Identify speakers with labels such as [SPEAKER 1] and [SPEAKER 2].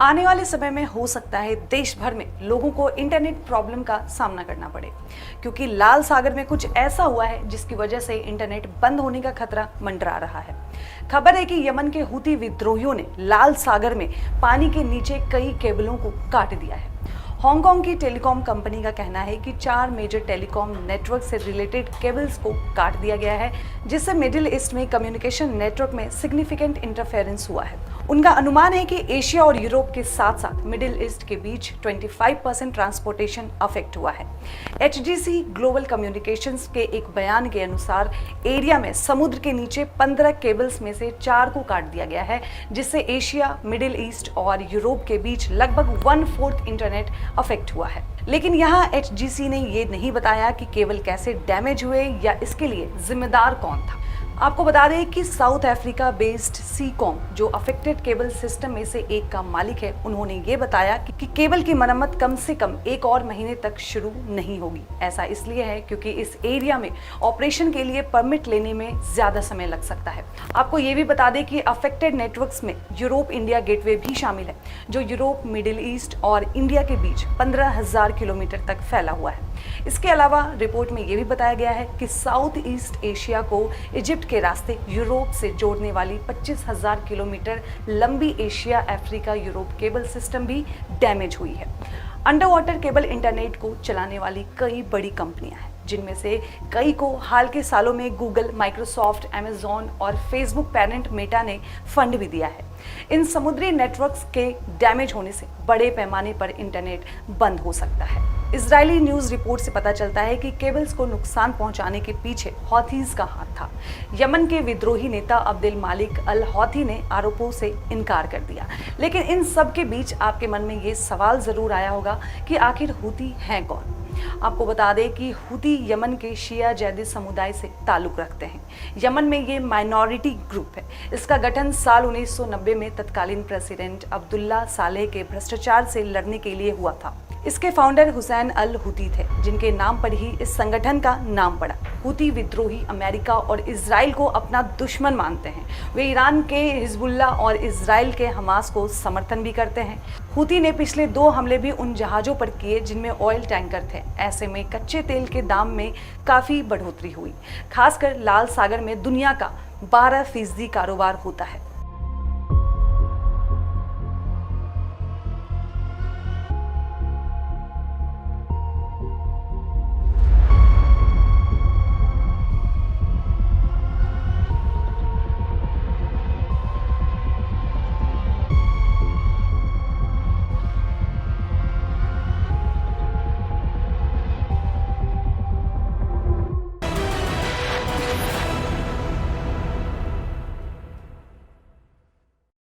[SPEAKER 1] आने वाले समय में हो सकता है देश भर में लोगों को इंटरनेट प्रॉब्लम का सामना करना पड़े, क्योंकि लाल सागर में कुछ ऐसा हुआ है जिसकी वजह से इंटरनेट बंद होने का खतरा मंडरा रहा है। खबर है कि यमन के हुती विद्रोहियों ने लाल सागर में पानी के नीचे कई केबलों को काट दिया है। हांगकांग की टेलीकॉम कंपनी का कहना है कि 4 मेजर टेलीकॉम नेटवर्क से रिलेटेड केबल्स को काट दिया गया है, जिससे मिडिल ईस्ट में कम्युनिकेशन नेटवर्क में सिग्निफिकेंट इंटरफेरेंस हुआ है। उनका अनुमान है कि एशिया और यूरोप के साथ साथ मिडिल ईस्ट के बीच 25% ट्रांसपोर्टेशन अफेक्ट हुआ है। एचजीसी ग्लोबल कम्युनिकेशंस के एक बयान के अनुसार एरिया में समुद्र के नीचे 15 केबल्स में से 4 को काट दिया गया है, जिससे एशिया, मिडिल ईस्ट और यूरोप के बीच लगभग 1/4 इंटरनेट अफेक्ट हुआ है। लेकिन यहाँ एचजीसी ने ये नहीं बताया कि केबल कैसे डैमेज हुए या इसके लिए जिम्मेदार कौन था। आपको बता दें कि साउथ अफ्रीका बेस्ड सीकॉम, जो अफेक्टेड केबल सिस्टम में से एक का मालिक है, उन्होंने ये बताया कि केबल की मरम्मत कम से कम 1 और महीने तक शुरू नहीं होगी। ऐसा इसलिए है क्योंकि इस एरिया में ऑपरेशन के लिए परमिट लेने में ज्यादा समय लग सकता है। आपको ये भी बता दें कि अफेक्टेड नेटवर्क्स में यूरोप इंडिया गेटवे भी शामिल है, जो यूरोप, मिडिल ईस्ट और इंडिया के बीच 15,000 किलोमीटर तक फैला हुआ है। इसके अलावा रिपोर्ट में यह भी बताया गया है कि साउथ ईस्ट एशिया को इजिप्ट के रास्ते यूरोप से जोड़ने वाली 25,000 किलोमीटर लंबी Asia Africa Europe cable system भी डैमेज हुई है। अंडर वाटर केबल इंटरनेट को चलाने वाली कई बड़ी कंपनियां हैं, जिनमें से कई को हाल के सालों में गूगल, माइक्रोसॉफ्ट, अमेज़न और फेसबुक पेरेंट मेटा ने फंड भी दिया है। इन समुद्री नेटवर्क्स के डैमेज होने से बड़े पैमाने पर इंटरनेट बंद हो सकता है। इजरायली न्यूज़ रिपोर्ट से पता चलता है कि केबल्स को नुकसान पहुंचाने के पीछे हौथीज का हाथ था। यमन के विद्रोही नेता अब्देल मालिक अल हौथी ने आरोपों से इनकार कर दिया। लेकिन इन सब के बीच आपके मन में ये सवाल जरूर आया होगा कि आखिर हुती हैं कौन। आपको बता दें कि हुती यमन के शिया जैदी समुदाय से ताल्लुक रखते हैं। यमन में ये माइनॉरिटी ग्रुप है। इसका गठन साल 1990 में तत्कालीन प्रेसिडेंट अब्दुल्ला सालेह के भ्रष्टाचार से लड़ने के लिए हुआ था। इसके फाउंडर हुसैन अल हुती थे, जिनके नाम पर ही इस संगठन का नाम पड़ा। हुती विद्रोही अमेरिका और इजराइल को अपना दुश्मन मानते हैं। वे ईरान के हिजबुल्ला और इजराइल के हमास को समर्थन भी करते हैं। हुती ने पिछले 2 हमले भी उन जहाज़ों पर किए जिनमें ऑयल टैंकर थे। ऐसे में कच्चे तेल के दाम में काफ़ी बढ़ोतरी हुई। खासकर लाल सागर में दुनिया का 12% कारोबार होता है।